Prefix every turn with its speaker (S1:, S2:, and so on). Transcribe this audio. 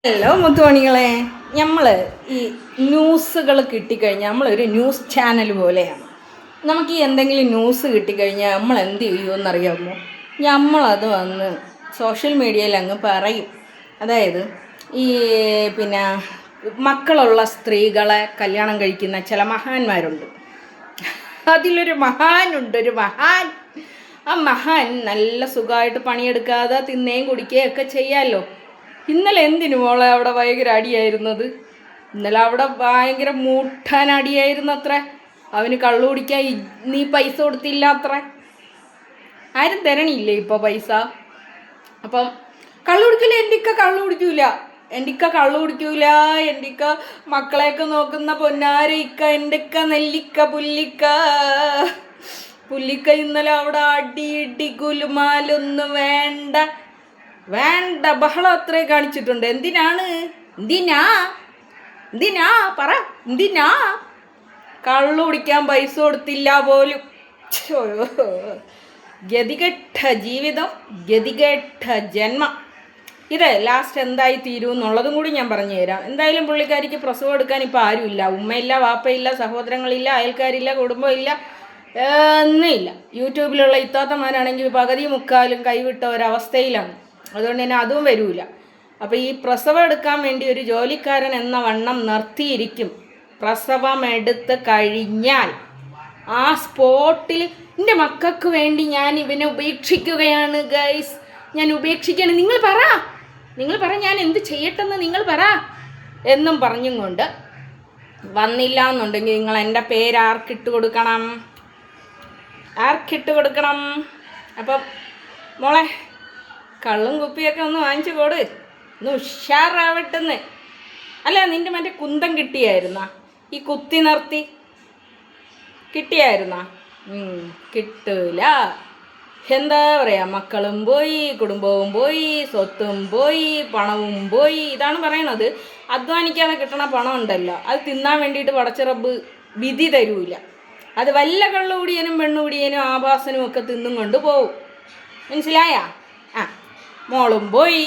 S1: Hello മുത്തുമണികളെ, നമ്മൾ ഈ ന്യൂസുകൾ കിട്ടിക്കഴിഞ്ഞാൽ നമ്മളൊരു ന്യൂസ് ചാനൽ പോലെയാണ്. നമുക്ക് ഈ എന്തെങ്കിലും ന്യൂസ് കിട്ടിക്കഴിഞ്ഞാൽ നമ്മൾ എന്ത് ചെയ്യുമെന്നറിയാമോ? നമ്മളത് വന്ന് സോഷ്യൽ മീഡിയയിൽ അങ്ങ് പറയും. അതായത് ഈ പിന്നെ മക്കളുള്ള സ്ത്രീകളെ കല്യാണം കഴിക്കുന്ന ചില മഹാന്മാരുണ്ട്. അതിലൊരു മഹാനുണ്ട്, ഒരു മഹാൻ. ആ മഹാൻ നല്ല സുഖമായിട്ട് പണിയെടുക്കാതെ തിന്നുകയും കുടിക്കുകയും ഒക്കെ ചെയ്യാമല്ലോ. ഇന്നലെ എന്തിനു മോളെ അവിടെ ഭയങ്കര അടിയായിരുന്നത്? ഇന്നലെ അവിടെ ഭയങ്കര മൂട്ടാനടിയായിരുന്നു അത്ര. അവന് കള്ളു കുടിക്കാൻ നീ പൈസ കൊടുത്തില്ല അത്ര. ആരും തരണില്ലേ ഇപ്പോൾ പൈസ? അപ്പം കള്ളു കുടിക്കില്ല, എൻ്റെ കള്ളു കുടിക്കൂല, എൻ്റെ കള്ളു കുടിക്കൂല, എൻ്റെ മക്കളെയൊക്കെ നോക്കുന്ന പൊന്നാര ഇക്ക, എൻ്റെ നെല്ലിക്ക പുല്ലിക്ക പുല്ലിക്ക ഇന്നലെ അവിടെ അടി ഇടി ഗുലുമാലൊന്നും വേണ്ട വേണ്ട ബഹളം അത്രേ കാണിച്ചിട്ടുണ്ട്. എന്തിനാണ്? എന്തിനാ പറ, എന്തിനാ? കള്ളു കുടിക്കാൻ പൈസ കൊടുത്തില്ല പോലും. ഗതികെട്ട ജീവിതം, ഗതികെട്ട ജന്മം. ഇത് ലാസ്റ്റ് എന്തായി തീരും എന്നുള്ളതും കൂടി ഞാൻ പറഞ്ഞു തരാം. എന്തായാലും പുള്ളിക്കാരിക്ക് പ്രസവം എടുക്കാൻ ഇപ്പോൾ ആരുമില്ല. ഉമ്മയില്ല, വാപ്പയില്ല, സഹോദരങ്ങളില്ല, അയൽക്കാരില്ല, കുടുംബമില്ല, ഒന്നുമില്ല. യൂട്യൂബിലുള്ള ഇത്താത്തമാരാണെങ്കിൽ പകുതി മുക്കാലും കൈവിട്ട ഒരവസ്ഥയിലാണ്. അതുകൊണ്ട് തന്നെ അതും വരില്ല. അപ്പോൾ ഈ പ്രസവം എടുക്കാൻ വേണ്ടി ഒരു ജോലിക്കാരൻ എന്ന വണ്ണം നിർത്തിയിരിക്കും. പ്രസവം എടുത്ത് കഴിഞ്ഞാൽ ആ സ്പോട്ടിൽ എൻ്റെ മക്കൾക്ക് വേണ്ടി ഞാൻ ഇവനെ ഉപേക്ഷിക്കുകയാണ് ഗൈസ്, ഞാൻ ഉപേക്ഷിക്കുകയാണ്, നിങ്ങൾ പറ ഞാൻ എന്ത് ചെയ്യട്ടെന്ന് നിങ്ങൾ പറ എന്നും പറഞ്ഞും കൊണ്ട് വന്നില്ല എന്നുണ്ടെങ്കിൽ നിങ്ങൾ എൻ്റെ പേര് ആർക്കിട്ട് കൊടുക്കണം? അപ്പം മോളെ കള്ളും കുപ്പിയൊക്കെ ഒന്ന് വാങ്ങിച്ചു കൊടു, ഒന്ന് ഉഷാറാവട്ടെന്ന്. അല്ല, നിൻ്റെ മറ്റേ കുന്തം കിട്ടിയായിരുന്ന? ഈ കുത്തി നിർത്തി കിട്ടിയായിരുന്ന? കിട്ടൂല. എന്താ പറയുക, മക്കളും പോയി, കുടുംബവും പോയി, സ്വത്തും പോയി, പണവും പോയി. ഇതാണ് പറയണത്. അധ്വാനിക്കാതെ കിട്ടണ പണം ഉണ്ടല്ലോ, അത് തിന്നാൻ വേണ്ടിയിട്ട് പടച്ച റബ്ബ് വിധി തരൂല. അത് വല്ല കള്ളുകൂടിയനും പെണ്ണുകൂടിയനും ആഭാസനും ഒക്കെ തിന്നും കൊണ്ട് പോവും. മനസ്സിലായ? മോളും പോയി,